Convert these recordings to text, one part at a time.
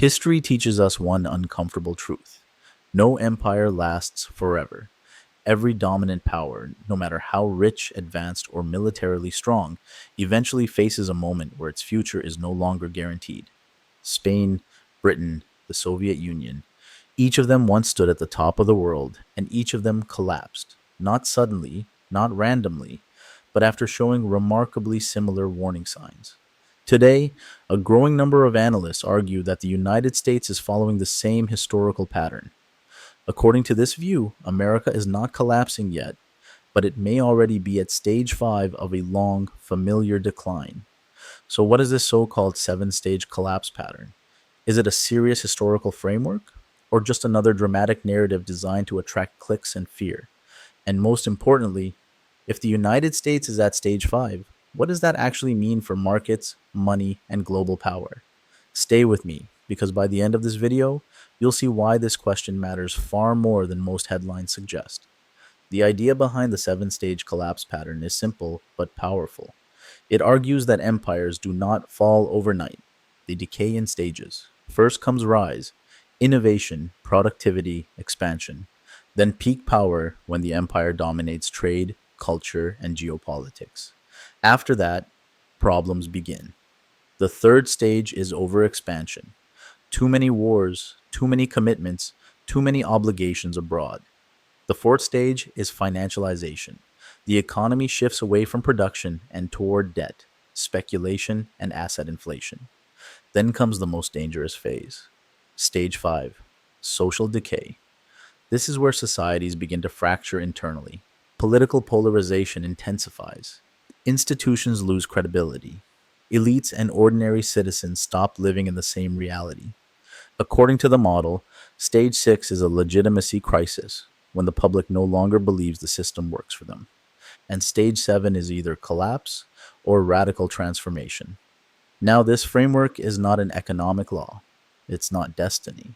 History teaches us one uncomfortable truth. No empire lasts forever. Every dominant power, no matter how rich, advanced, or militarily strong, eventually faces a moment where its future is no longer guaranteed. Spain, Britain, the Soviet Union, each of them once stood at the top of the world, and each of them collapsed, not suddenly, not randomly, but after showing remarkably similar warning signs. Today, a growing number of analysts argue that the United States is following the same historical pattern. According to this view, America is not collapsing yet, but it may already be at stage 5 of a long, familiar decline. So, what is this so called 7 stage collapse pattern? Is it a serious historical framework, or just another dramatic narrative designed to attract clicks and fear? And most importantly, if the United States is at stage 5, what does that actually mean for markets, money, and global power? Stay with me, because by the end of this video, you'll see why this question matters far more than most headlines suggest. The idea behind the 7 stage collapse pattern is simple but powerful. It argues that empires do not fall overnight, they decay in stages. First comes rise, innovation, productivity, expansion. Then peak power when the empire dominates trade, culture, and geopolitics. After that, problems begin. The third stage is overexpansion. Too many wars, too many commitments, too many obligations abroad. The fourth stage is financialization. The economy shifts away from production and toward debt, speculation, and asset inflation. Then comes the most dangerous phase. Stage 5, social decay. This is where societies begin to fracture internally. Political polarization intensifies. Institutions lose credibility. Elites and ordinary citizens stop living in the same reality. According to the model, stage 6 is a legitimacy crisis, when the public no longer believes the system works for them. And stage 7 is either collapse or radical transformation. Now, this framework is not an economic law, it's not destiny.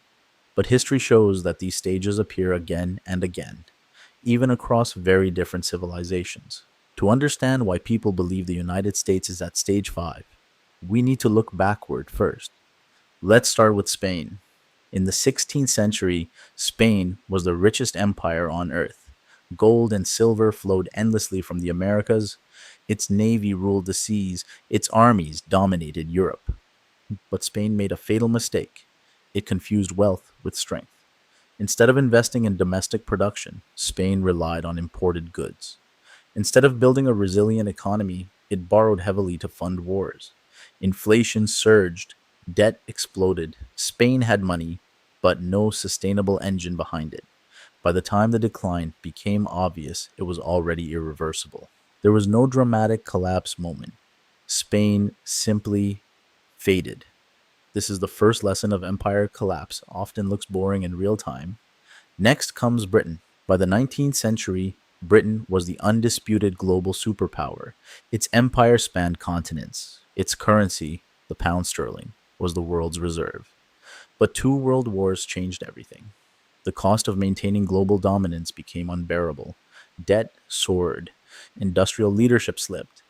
But history shows that these stages appear again and again, even across very different civilizations. To understand why people believe the United States is at stage 5, we need to look backward first. Let's start with Spain. In the 16th century, Spain was the richest empire on earth. Gold and silver flowed endlessly from the Americas. Its navy ruled the seas. Its armies dominated Europe. But Spain made a fatal mistake. It confused wealth with strength. Instead of investing in domestic production, Spain relied on imported goods. Instead of building a resilient economy, it borrowed heavily to fund wars. Inflation surged, debt exploded. Spain had money, but no sustainable engine behind it. By the time the decline became obvious, it was already irreversible. There was no dramatic collapse moment. Spain simply faded. This is the first lesson of empire collapse, often looks boring in real time. Next comes Britain. By the 19th century, Britain was the undisputed global superpower. Its empire spanned continents. Its currency, the pound sterling, was the world's reserve. But 2 world wars changed everything. The cost of maintaining global dominance became unbearable. Debt soared. Industrial leadership slipped.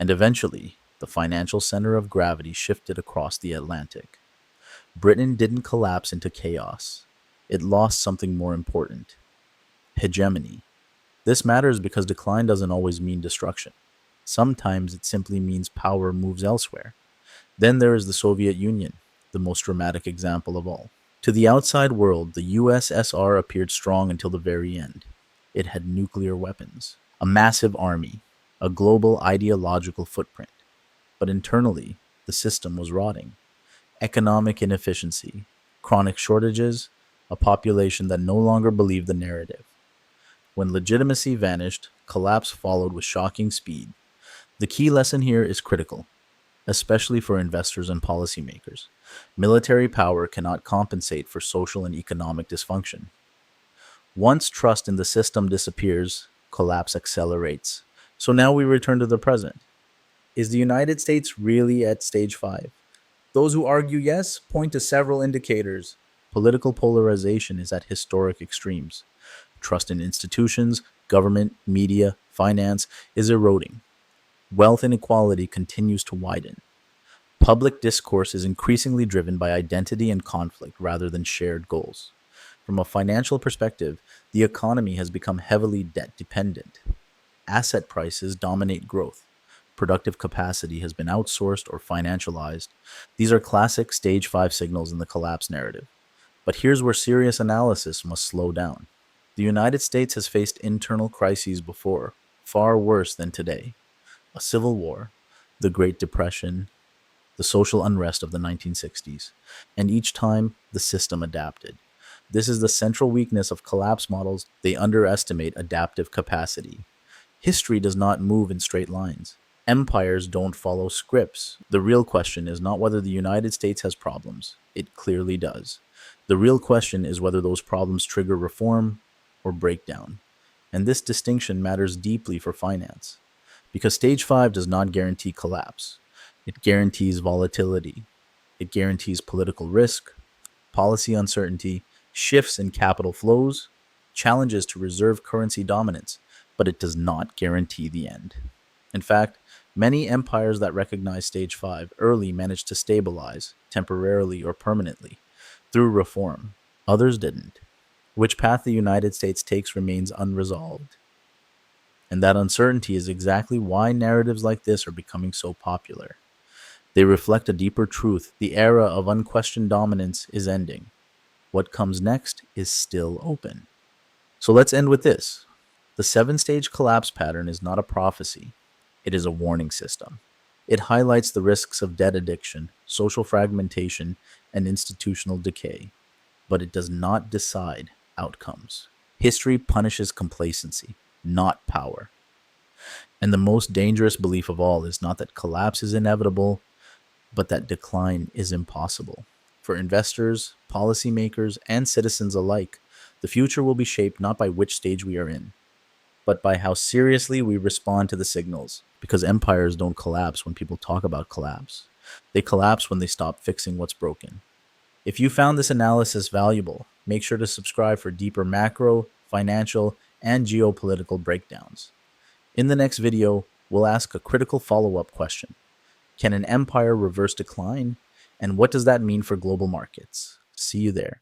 And eventually, the financial center of gravity shifted across the Atlantic. Britain didn't collapse into chaos. It lost something more important: hegemony. This matters because decline doesn't always mean destruction. Sometimes it simply means power moves elsewhere. Then there is the Soviet Union, the most dramatic example of all. To the outside world, the USSR appeared strong until the very end. It had nuclear weapons, a massive army, a global ideological footprint. But internally, the system was rotting. Economic inefficiency, chronic shortages, a population that no longer believed the narrative. When legitimacy vanished, collapse followed with shocking speed. The key lesson here is critical, especially for investors and policymakers. Military power cannot compensate for social and economic dysfunction. Once trust in the system disappears, collapse accelerates. So now we return to the present. Is the United States really at stage 5? Those who argue yes point to several indicators. Political polarization is at historic extremes. Trust in institutions, government, media, finance is eroding. Wealth inequality continues to widen. Public discourse is increasingly driven by identity and conflict rather than shared goals. From a financial perspective, the economy has become heavily debt dependent. Asset prices dominate growth. Productive capacity has been outsourced or financialized. These are classic stage 5 signals in the collapse narrative. But here's where serious analysis must slow down. The United States has faced internal crises before, far worse than today. A civil war, the Great Depression, the social unrest of the 1960s, and each time the system adapted. This is the central weakness of collapse models. They underestimate adaptive capacity. History does not move in straight lines. Empires don't follow scripts. The real question is not whether the United States has problems. It clearly does. The real question is whether those problems trigger reform or breakdown. And this distinction matters deeply for finance. Because stage 5 does not guarantee collapse. It guarantees volatility. It guarantees political risk, policy uncertainty, shifts in capital flows, challenges to reserve currency dominance, but it does not guarantee the end. In fact, many empires that recognize stage 5 early managed to stabilize, temporarily or permanently, through reform. Others didn't. Which path the United States takes remains unresolved. And that uncertainty is exactly why narratives like this are becoming so popular. They reflect a deeper truth. The era of unquestioned dominance is ending. What comes next is still open. So let's end with this. The 7-stage collapse pattern is not a prophecy, it is a warning system. It highlights the risks of debt addiction, social fragmentation, and institutional decay, but it does not decide outcomes. History punishes complacency, not power. And the most dangerous belief of all is not that collapse is inevitable, but that decline is impossible. For investors, policymakers, and citizens alike, the future will be shaped not by which stage we are in, but by how seriously we respond to the signals. Because empires don't collapse when people talk about collapse. They collapse when they stop fixing what's broken. If you found this analysis valuable, make sure to subscribe for deeper macro, financial, and geopolitical breakdowns. In the next video, we'll ask a critical follow-up question. Can an empire reverse decline? And what does that mean for global markets? See you there.